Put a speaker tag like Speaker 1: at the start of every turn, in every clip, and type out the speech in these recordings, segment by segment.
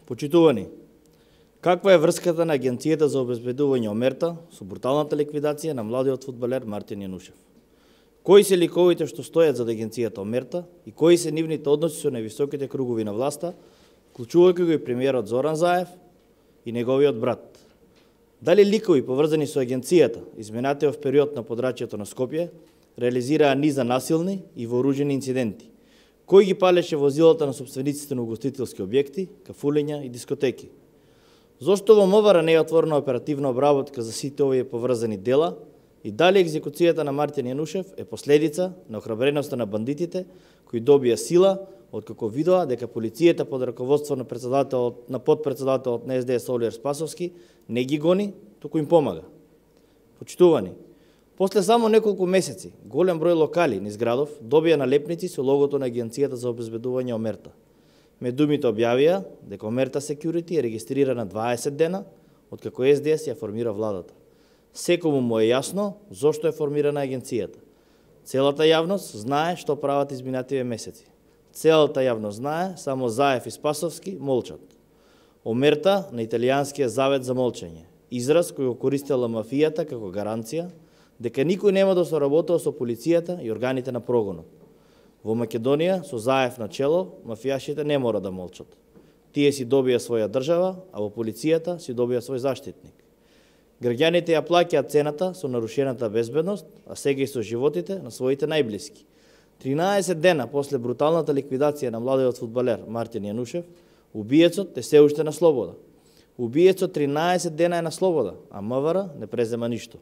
Speaker 1: Почитувани, каква е врската на Агенцијата за обезбедување омерта со бруталната ликвидација на младиот фудбалер Мартин Јанушев? Кои се ликовите што стојат зад Агенцијата омерта и кои се нивните односи со највисоките кругови на власта, вклучувајќи го и премиерот Зоран Заев и неговиот брат? Дали ликови поврзани со Агенцијата, изминатиот период на подрачјето на Скопје, реализираа низа насилни и вооружени инциденти? Кој ги палеше возилата на собствениците на угостителски објекти, кафулења и дискотеки? Зошто во МВР не е отворена оперативна обработка за сите овие поврзани дела и дали екзекуцијата на Мартин Јанушев е последица на охрабреноста на бандитите кои добија сила откако видоа дека полицијата под раководство на подпредседателот на СДС Олијер Спасовски не ги гони, туку им помага? Почитувани, после само неколку месеци, голем број локали низ градов добија налепници со логото на Агенцијата за обезбедување омерта. Медумите објавија дека Омерта Security е регистрирана 20 дена откако СДС ја формира владата. Секому му е јасно зошто е формирана агенцијата. Целата јавност знае што прават изминативе месеци. Целата јавност знае, само Заев и Спасовски молчат. Омерта на италијанскиот завет за молчење, израз кој го користела мафијата како гаранција дека никој нема да соработува со полицијата и органите на прогонот. Во Македонија, со Заев на чело, мафијашите не мора да молчат. Тие си добија своја држава, а во полицијата си добија свој заштитник. Граѓаните ја плаќаат цената со нарушената безбедност, а сега и со животите на своите најблиски. 13 дена после бруталната ликвидација на младиот фудбалер Мартин Јанушев, убиецот е се уште на слобода. Убиецот 13 дена е на слобода, а МВР не презема ништо.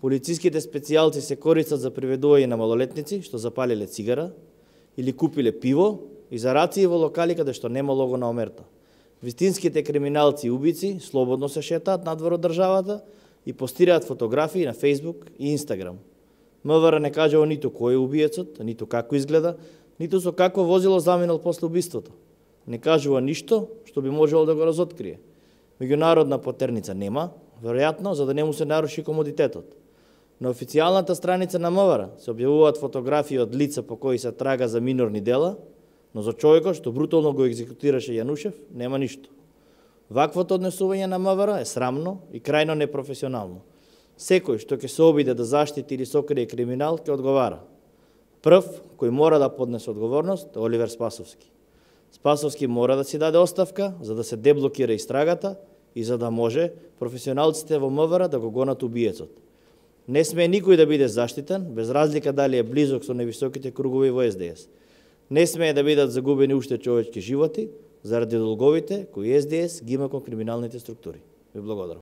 Speaker 1: Полициските специјалци се користат за приведување на малолетници што запалиле цигара или купиле пиво и за рации во локали каде што нема лого на омерта. Вистинските криминалци и убици слободно се шетаат надвор од државата и постираат фотографии на Facebook и Instagram. МВР не кажува ниту кој е убиецот, ниту како изгледа, ниту со какво возило заминал после убиството. Не кажува ништо што би можело да го разоткрие. Меѓународна потерница нема, веројатно за да не му се наруши комодитетот. На официјалната страница на МВР се објавуваат фотографии од лица по кои се трага за минорни дела, но за човекот што брутално го екзекутираше Јанушев нема ништо. Ваквото однесување на МВР е срамно и крајно непрофесионално. Секој што ќе се обиде да заштити или сокрие криминал ќе одговара. Прв кој мора да поднесе одговорност е Оливер Спасовски. Спасовски мора да си даде оставка за да се деблокира истрагата и за да може професионалците во МВР да го гонат убиецот. Не смее никој да биде заштитен, без разлика дали е близок со највисоките кругови во СДС. Не смее да бидат загубени уште човечки животи заради долговите кои СДС ги има кон криминалните структури. Ви благодарам.